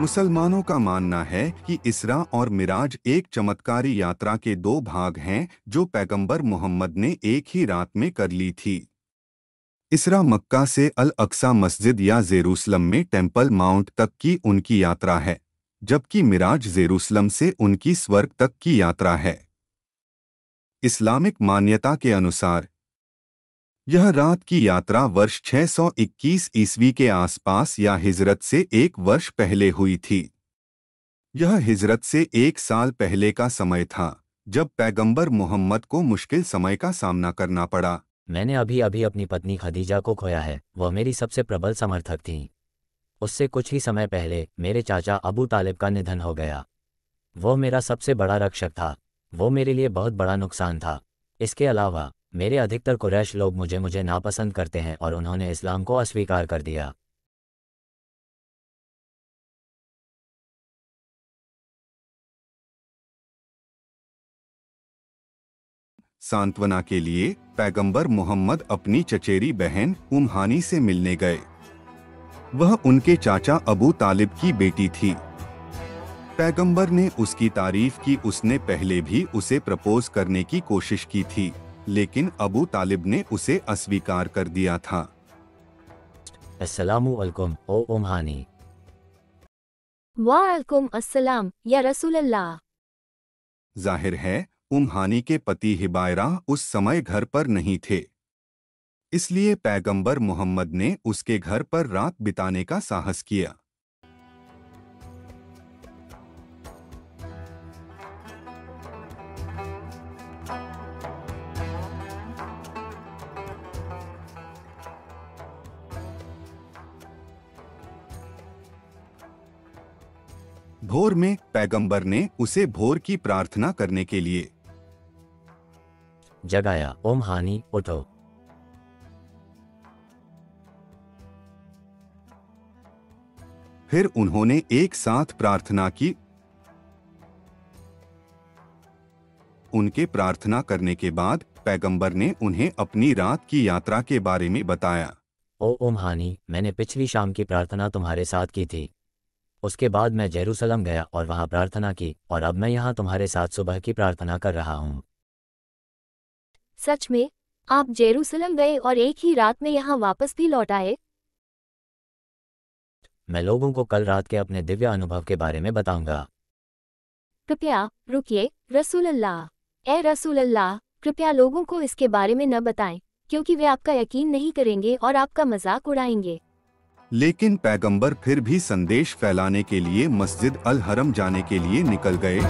मुसलमानों का मानना है कि इसरा और मिराज एक चमत्कारी यात्रा के दो भाग हैं जो पैगंबर मोहम्मद ने एक ही रात में कर ली थी। इसरा मक्का से अल अक्सा मस्जिद या जेरूसलम में टेंपल माउंट तक की उनकी यात्रा है, जबकि मिराज जेरूसलम से उनकी स्वर्ग तक की यात्रा है। इस्लामिक मान्यता के अनुसार यह रात की यात्रा वर्ष 621 ईस्वी के आसपास या हिजरत से एक वर्ष पहले हुई थी। यह हिजरत से एक साल पहले का समय था, जब पैगंबर मोहम्मद को मुश्किल समय का सामना करना पड़ा। मैंने अभी अभी अपनी पत्नी खदीजा को खोया है। वह मेरी सबसे प्रबल समर्थक थीं। उससे कुछ ही समय पहले मेरे चाचा अबू तालिब का निधन हो गया। वो मेरा सबसे बड़ा रक्षक था। वो मेरे लिए बहुत बड़ा नुकसान था। इसके अलावा मेरे अधिकतर कुरैश लोग मुझे नापसंद करते हैं और उन्होंने इस्लाम को अस्वीकार कर दिया। सांत्वना के लिए पैगंबर मोहम्मद अपनी चचेरी बहन हानी से मिलने गए। वह उनके चाचा अबू तालिब की बेटी थी। पैगंबर ने उसकी तारीफ की। उसने पहले भी उसे प्रपोज करने की कोशिश की थी, लेकिन अबू तालिब ने उसे अस्वीकार कर दिया था। अस्सलामु अलैकुम ओ हानी। वालेकुम अस्सलाम या रसूल अल्लाह। जाहिर है हानी के पति हिबायरा उस समय घर पर नहीं थे, इसलिए पैगंबर मोहम्मद ने उसके घर पर रात बिताने का साहस किया। भोर में पैगंबर ने उसे भोर की प्रार्थना करने के लिए जगाया। हानी उठो। फिर उन्होंने एक साथ प्रार्थना की। उनके प्रार्थना करने के बाद पैगंबर ने उन्हें अपनी रात की यात्रा के बारे में बताया। हानी, मैंने पिछली शाम की प्रार्थना तुम्हारे साथ की थी। उसके बाद मैं जेरूसलम गया और वहां प्रार्थना की, और अब मैं यहाँ तुम्हारे साथ सुबह की प्रार्थना कर रहा हूँ। सच में आप जेरूसलम गए और एक ही रात में यहाँ वापस भी लौट आए? मैं लोगों को कल रात के अपने दिव्य अनुभव के बारे में बताऊंगा। कृपया रुकिए रसूल अल्लाह। ए रसूल अल्लाह, कृपया लोगों को इसके बारे में न बताएं, क्योंकि वे आपका यकीन नहीं करेंगे और आपका मजाक उड़ाएंगे। लेकिन पैगंबर फिर भी संदेश फैलाने के लिए मस्जिद अल हरम जाने के लिए निकल गए।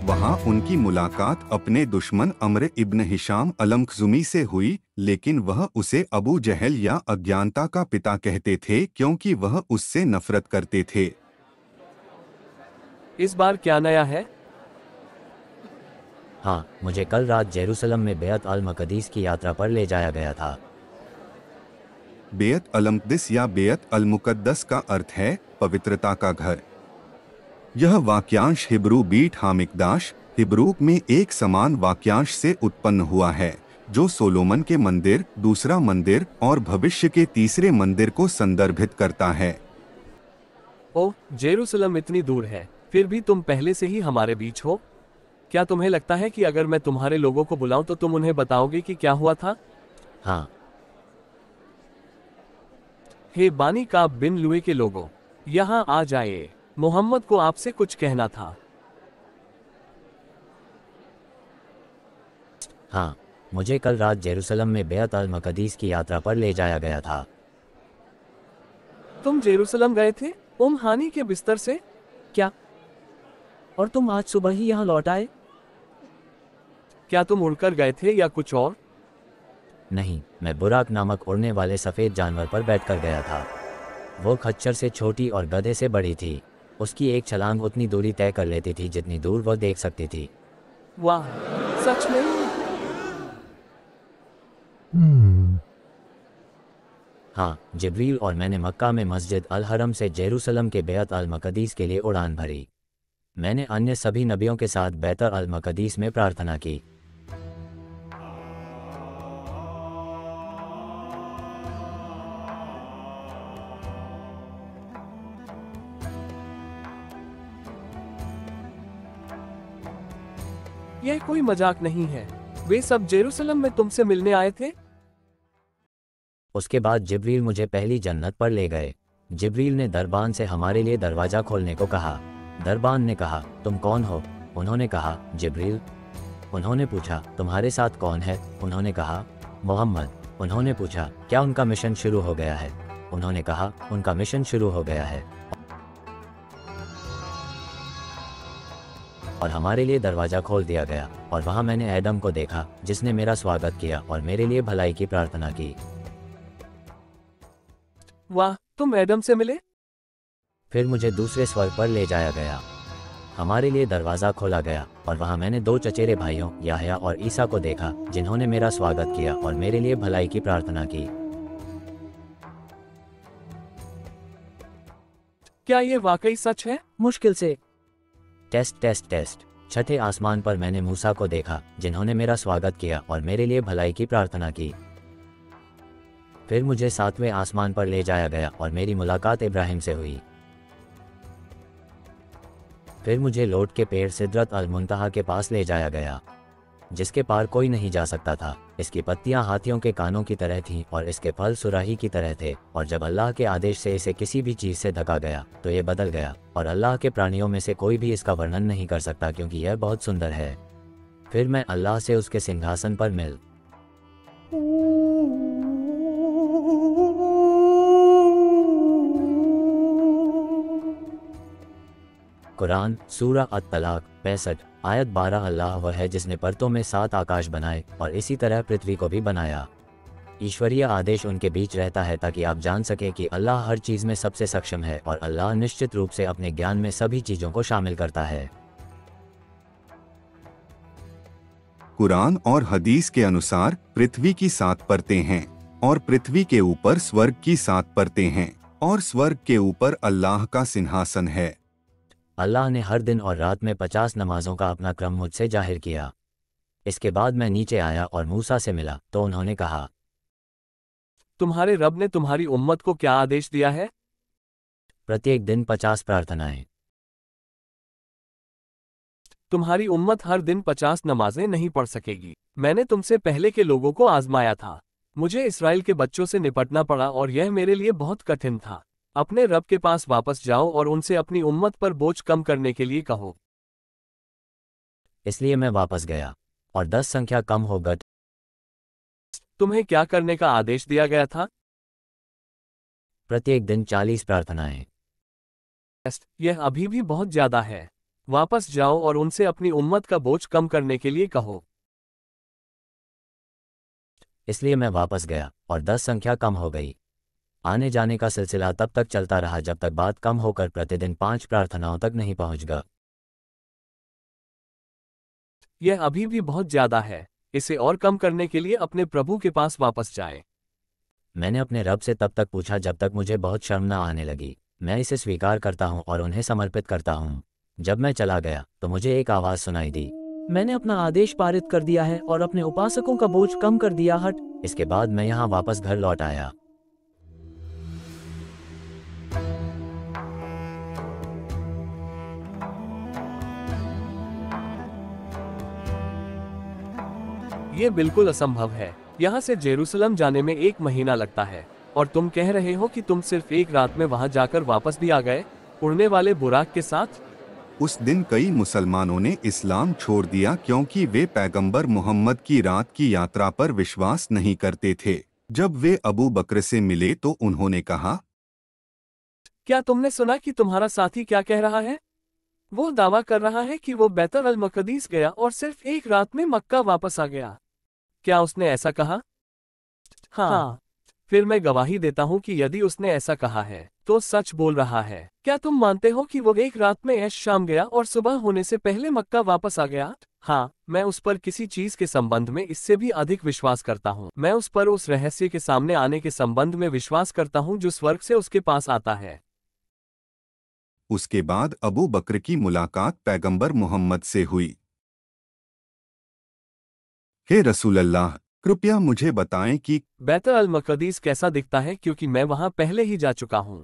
वहां उनकी मुलाकात अपने दुश्मन अम्र इब्न हिशाम अल-मखज़ूमी से हुई, लेकिन वह उसे अबू जहल या अज्ञानता का पिता कहते थे क्योंकि वह उससे नफरत करते थे। इस बार क्या नया है? हाँ, मुझे कल रात जेरूसलम में बेअत अल मक़दीस की यात्रा पर ले जाया गया था। बेअत अल मक़दीस या बेअत अल मुक़द्दस का अर्थ है पवित्रता का घर। यह वाक्यांश हिब्रू बीट हामिकदाश हिब्रू में एक समान वाक्यांश से उत्पन्न हुआ है, जो सोलोमन के मंदिर, दूसरा मंदिर और भविष्य के तीसरे मंदिर को संदर्भित करता है। ओह, जेरूसलम इतनी दूर है, फिर भी तुम पहले से ही हमारे बीच हो। क्या तुम्हें लगता है कि अगर मैं तुम्हारे लोगों को बुलाऊं तो तुम उन्हें बताओगे कि क्या हुआ था? हाँ। हे बानी का बिन लुए के लोगों, यहाँ आ जाइए। मोहम्मद को आपसे कुछ कहना था। हाँ, मुझे कल रात जेरूसलम में बेअत अल मक़दीस की यात्रा पर ले जाया गया था। तुम जेरूसलम गए थे हानी के बिस्तर से? क्या? और तुम आज सुबह ही यहाँ लौट आए? क्या तुम उड़कर गए थे या कुछ और? नहीं, मैं बुराक नामक उड़ने वाले सफ़ेद जानवर पर बैठकर गया था। वो खच्चर से छोटी और गधे से बड़ी थी। उसकी एक छलांग उतनी दूरी तय कर लेती थी जितनी दूर वो देख सकती थी। वाह, सच में? हाँ, जिब्रील और मैंने मक्का में मस्जिद अल हरम से जेरूसलम के बेअत अल मक़दीस के लिए उड़ान भरी। मैंने अन्य सभी नबियों के साथ बेअत अल मक़दीस में प्रार्थना की। यह कोई मजाक नहीं है। वे सब जेरूसलम में तुमसे मिलने आए थे? उसके बाद जिब्रील मुझे पहली जन्नत पर ले गए। जिब्रील ने दरबान से हमारे लिए दरवाज़ा खोलने को कहा। दरबान ने कहा, तुम कौन हो? उन्होंने कहा, जिब्रील। उन्होंने पूछा, तुम्हारे साथ कौन है? उन्होंने कहा, मोहम्मद। उन्होंने पूछा, क्या उनका मिशन शुरू हो गया है? उन्होंने कहा, उनका मिशन शुरू हो गया है। और हमारे लिए दरवाज़ा खोल दिया गया और वहाँ मैंने एडम को देखा जिसने मेरा स्वागत किया और मेरे लिए भलाई की प्रार्थना की। वाह, तुम एडम से मिले? फिर मुझे दूसरे स्वर्ग पर ले जाया गया। हमारे लिए दरवाज़ा खोला गया और वहाँ मैंने दो चचेरे भाइयों याहया और ईसा को देखा जिन्होंने मेरा स्वागत किया और मेरे लिए भलाई की प्रार्थना की। क्या ये वाकई सच है? मुश्किल से। Test test test. छठे आसमान पर मैंने मूसा को देखा जिन्होंने मेरा स्वागत किया और मेरे लिए भलाई की प्रार्थना की। फिर मुझे सातवें आसमान पर ले जाया गया और मेरी मुलाकात इब्राहिम से हुई। फिर मुझे लोट के पेड़ सिदरत अल मुंतहा के पास ले जाया गया जिसके पार कोई नहीं जा सकता था। इसकी पत्तियां हाथियों के कानों की तरह थीं और इसके फल सुराही की तरह थे, और जब अल्लाह के आदेश से इसे किसी भी चीज़ से ढका गया तो ये बदल गया, और अल्लाह के प्राणियों में से कोई भी इसका वर्णन नहीं कर सकता क्योंकि यह बहुत सुंदर है। फिर मैं अल्लाह से उसके सिंहासन पर मिल कुरान सूरा अत-तलाक 65 आयत 12। अल्लाह वह है जिसने परतों में 7 आकाश बनाए और इसी तरह पृथ्वी को भी बनाया। ईश्वरीय आदेश उनके बीच रहता है ताकि आप जान सकें कि अल्लाह हर चीज़ में सबसे सक्षम है और अल्लाह निश्चित रूप से अपने ज्ञान में सभी चीज़ों को शामिल करता है। कुरान और हदीस के अनुसार पृथ्वी की 7 परतें हैं और पृथ्वी के ऊपर स्वर्ग की 7 परतें हैं और स्वर्ग के ऊपर अल्लाह का सिंहासन है। अल्लाह ने हर दिन और रात में 50 नमाजों का अपना क्रम मुझसे जाहिर किया। इसके बाद मैं नीचे आया और मूसा से मिला तो उन्होंने कहा, तुम्हारे रब ने तुम्हारी उम्मत को क्या आदेश दिया है? प्रत्येक दिन 50 प्रार्थनाएं। तुम्हारी उम्मत हर दिन 50 नमाजें नहीं पढ़ सकेगी। मैंने तुमसे पहले के लोगों को आजमाया था। मुझे इस्राएल के बच्चों से निपटना पड़ा और यह मेरे लिए बहुत कठिन था। अपने रब के पास वापस जाओ और उनसे अपनी उम्मत पर बोझ कम करने के लिए कहो। इसलिए मैं वापस गया और 10 संख्या कम हो गई। तुम्हें क्या करने का आदेश दिया गया था? प्रत्येक दिन 40 प्रार्थनाएं। यह अभी भी बहुत ज्यादा है। वापस जाओ और उनसे अपनी उम्मत का बोझ कम करने के लिए कहो। इसलिए मैं वापस गया और 10 संख्या कम हो गई। आने जाने का सिलसिला तब तक चलता रहा जब तक बात कम होकर प्रतिदिन 5 प्रार्थनाओं तक नहीं पहुंच गया। यह अभी भी बहुत ज्यादा है। इसे और कम करने के लिए अपने प्रभु के पास वापस जाए। मैंने अपने रब से तब तक पूछा जब तक मुझे बहुत शर्म न आने लगी। मैं इसे स्वीकार करता हूं और उन्हें समर्पित करता हूं। जब मैं चला गया तो मुझे एक आवाज़ सुनाई दी, मैंने अपना आदेश पारित कर दिया है और अपने उपासकों का बोझ कम कर दिया हट। इसके बाद मैं यहाँ वापस घर लौट आया। ये बिल्कुल असंभव है। यहाँ से जेरूसलम जाने में 1 महीना लगता है और तुम कह रहे हो कि तुम सिर्फ एक रात में वहाँ जाकर वापस भी आ गए, उड़ने वाले बुराक के साथ। उस दिन कई मुसलमानों ने इस्लाम छोड़ दिया क्योंकि वे पैगंबर मोहम्मद की रात की यात्रा पर विश्वास नहीं करते थे। जब वे अबू बकर से मिले तो उन्होंने कहा, क्या तुमने सुना कि तुम्हारा साथी क्या कह रहा है? वो दावा कर रहा है कि वो बैतुल अल मक़दीस गया और सिर्फ एक रात में मक्का वापस आ गया। क्या उसने ऐसा कहा? हाँ। फिर मैं गवाही देता हूँ कि यदि उसने ऐसा कहा है तो सच बोल रहा है। क्या तुम मानते हो कि वो एक रात में ऐश शाम गया और सुबह होने से पहले मक्का वापस आ गया? हाँ, मैं उस पर किसी चीज के संबंध में इससे भी अधिक विश्वास करता हूँ। मैं उस पर उस रहस्य के सामने आने के संबंध में विश्वास करता हूँ जो स्वर्ग से उसके पास आता है। उसके बाद अबू बकर की मुलाकात पैगंबर मोहम्मद से हुई। हे रसूल अल्लाह, कृपया मुझे बताएं कि बैतुल अल मक़दीस कैसा दिखता है क्योंकि मैं वहां पहले ही जा चुका हूं।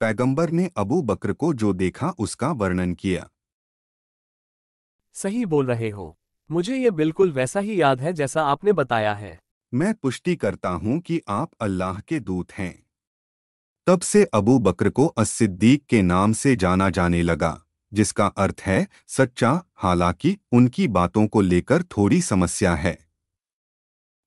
पैगंबर ने अबू बकर को जो देखा उसका वर्णन किया। सही बोल रहे हो। मुझे ये बिल्कुल वैसा ही याद है जैसा आपने बताया है। मैं पुष्टि करता हूं कि आप अल्लाह के दूत हैं। तब से अबू बकर को अस-सिद्दीक के नाम से जाना जाने लगा, जिसका अर्थ है सच्चा। हालांकि उनकी बातों को लेकर थोड़ी समस्या है।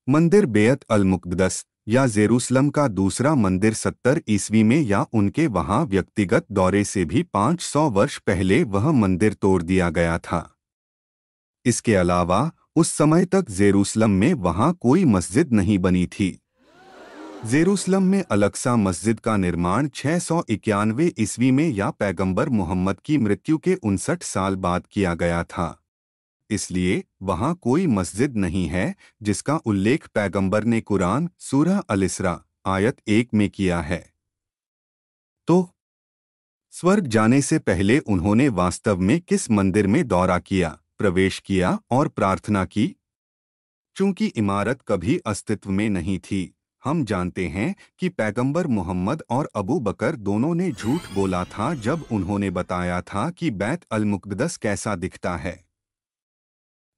मंदिर बेयत अल-मुक़द्दस या जेरूसलम का दूसरा मंदिर 70 ईस्वी में या उनके वहां व्यक्तिगत दौरे से भी 500 वर्ष पहले वह मंदिर तोड़ दिया गया था। इसके अलावा उस समय तक जेरूसलम में वहां कोई मस्जिद नहीं बनी थी। जेरूसलम में अलक्सा मस्जिद का निर्माण 691 ईस्वी में या पैगंबर मोहम्मद की मृत्यु के 59 साल बाद किया गया था। इसलिए वहां कोई मस्जिद नहीं है जिसका उल्लेख पैगंबर ने कुरान सूरह अल-इसरा आयत 1 में किया है। तो स्वर्ग जाने से पहले उन्होंने वास्तव में किस मंदिर में दौरा किया, प्रवेश किया और प्रार्थना की? चूंकि इमारत कभी अस्तित्व में नहीं थी, हम जानते हैं कि पैगंबर मोहम्मद और अबू बकर दोनों ने झूठ बोला था जब उन्होंने बताया था कि बैत अल-मुक़द्दस कैसा दिखता है।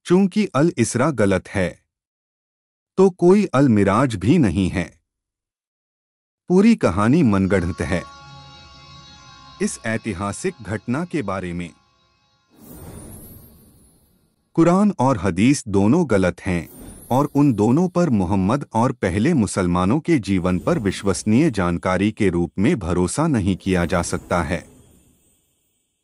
चूंकि अल-इसरा गलत है, तो कोई अल-मिराज भी नहीं है। पूरी कहानी मनगढ़ंत है। इस ऐतिहासिक घटना के बारे में कुरान और हदीस दोनों गलत हैं और उन दोनों पर मोहम्मद और पहले मुसलमानों के जीवन पर विश्वसनीय जानकारी के रूप में भरोसा नहीं किया जा सकता है।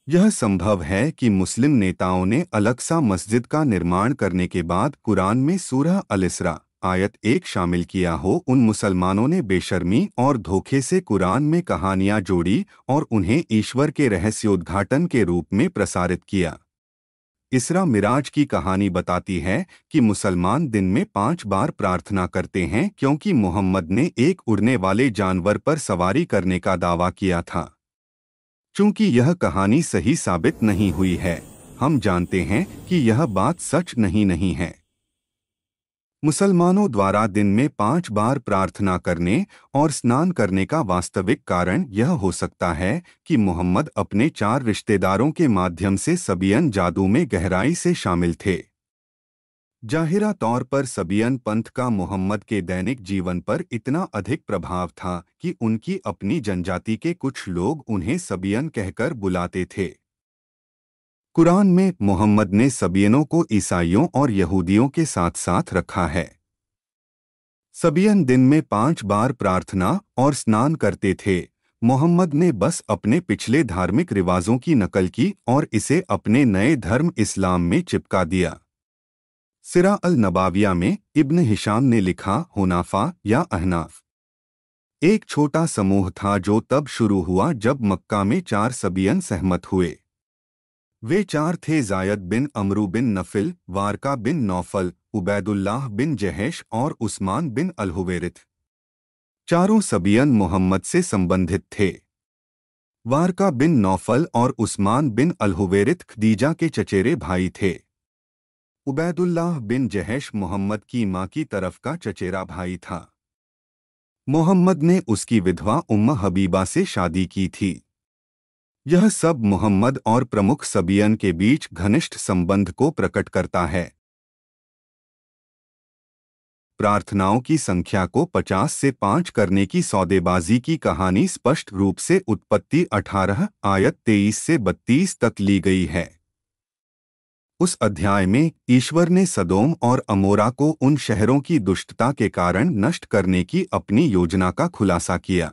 यह संभव है कि मुस्लिम नेताओं ने अलक्सा मस्जिद का निर्माण करने के बाद कुरान में सूरह अल-इसरा आयत 1 शामिल किया हो। उन मुसलमानों ने बेशर्मी और धोखे से कुरान में कहानियां जोड़ी और उन्हें ईश्वर के रहस्योद्घाटन के रूप में प्रसारित किया। इसरा मिराज की कहानी बताती है कि मुसलमान दिन में 5 बार प्रार्थना करते हैं क्योंकि मोहम्मद ने एक उड़ने वाले जानवर पर सवारी करने का दावा किया था। चूंकि यह कहानी सही साबित नहीं हुई है, हम जानते हैं कि यह बात सच नहीं है। मुसलमानों द्वारा दिन में 5 बार प्रार्थना करने और स्नान करने का वास्तविक कारण यह हो सकता है कि मोहम्मद अपने 4 रिश्तेदारों के माध्यम से सबियन जादू में गहराई से शामिल थे। जाहिरा तौर पर सबियन पंथ का मोहम्मद के दैनिक जीवन पर इतना अधिक प्रभाव था कि उनकी अपनी जनजाति के कुछ लोग उन्हें सबियन कहकर बुलाते थे। कुरान में मोहम्मद ने सबियनों को ईसाइयों और यहूदियों के साथ साथ रखा है। सबियन दिन में 5 बार प्रार्थना और स्नान करते थे। मोहम्मद ने बस अपने पिछले धार्मिक रिवाजों की नकल की और इसे अपने नए धर्म इस्लाम में चिपका दिया। सिरा अल-नबाविया में इब्न हिशाम ने लिखा, हुनाफा या अहनाफ एक छोटा समूह था जो तब शुरू हुआ जब मक्का में 4 सबियन सहमत हुए। वे 4 थे, जायद बिन अमरू बिन नफिल, वारका बिन नौफल, उबैदुल्लाह बिन जहेश और उस्मान बिन अल-हुवैरिथ। चारों सबियन मोहम्मद से संबंधित थे। वारका बिन नौफल और उस्मान बिन अल-हुवैरिथ खदीजा के चचेरे भाई थे। उबैदुल्लाह बिन जहेश मोहम्मद की मां की तरफ का चचेरा भाई था। मोहम्मद ने उसकी विधवा उम्म हबीबा से शादी की थी। यह सब मोहम्मद और प्रमुख सबियन के बीच घनिष्ठ संबंध को प्रकट करता है। प्रार्थनाओं की संख्या को 50 से 5 करने की सौदेबाजी की कहानी स्पष्ट रूप से उत्पत्ति 18 आयत 23 से 32 तक ली गई है। उस अध्याय में ईश्वर ने सदोम और अमोरा को उन शहरों की दुष्टता के कारण नष्ट करने की अपनी योजना का खुलासा किया।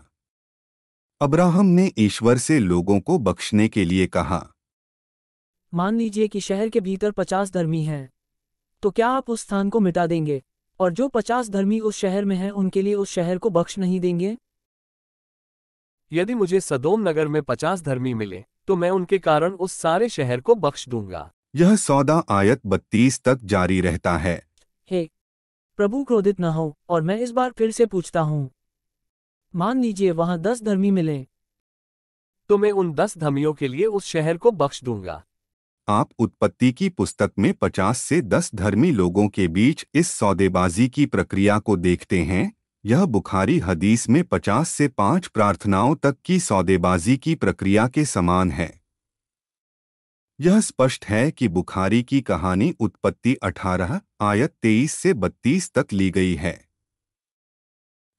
अब्राहम ने ईश्वर से लोगों को बख्शने के लिए कहा, मान लीजिए कि शहर के भीतर 50 धर्मी हैं, तो क्या आप उस स्थान को मिटा देंगे और जो 50 धर्मी उस शहर में हैं उनके लिए उस शहर को बख्श नहीं देंगे? यदि मुझे सदोम नगर में 50 धर्मी मिले तो मैं उनके कारण उस सारे शहर को बख्श दूंगा। यह सौदा आयत 32 तक जारी रहता है। हे प्रभु, क्रोधित न हो, और मैं इस बार फिर से पूछता हूँ, मान लीजिए वहां 10 धर्मी मिले, तो मैं उन 10 धर्मियों के लिए उस शहर को बख्श दूंगा। आप उत्पत्ति की पुस्तक में 50 से 10 धर्मी लोगों के बीच इस सौदेबाजी की प्रक्रिया को देखते हैं। यह बुखारी हदीस में 50 से 5 प्रार्थनाओं तक की सौदेबाजी की प्रक्रिया के समान है। यह स्पष्ट है कि बुखारी की कहानी उत्पत्ति 18 आयत 23 से 32 तक ली गई है।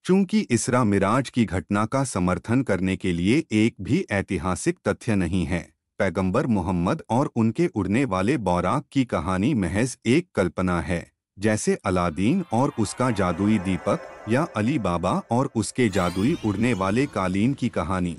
चूंकि इसरा मिराज की घटना का समर्थन करने के लिए एक भी ऐतिहासिक तथ्य नहीं है, पैगंबर मोहम्मद और उनके उड़ने वाले बौराक की कहानी महज एक कल्पना है, जैसे अलादीन और उसका जादुई दीपक या अली बाबा और उसके जादुई उड़ने वाले कालीन की कहानी।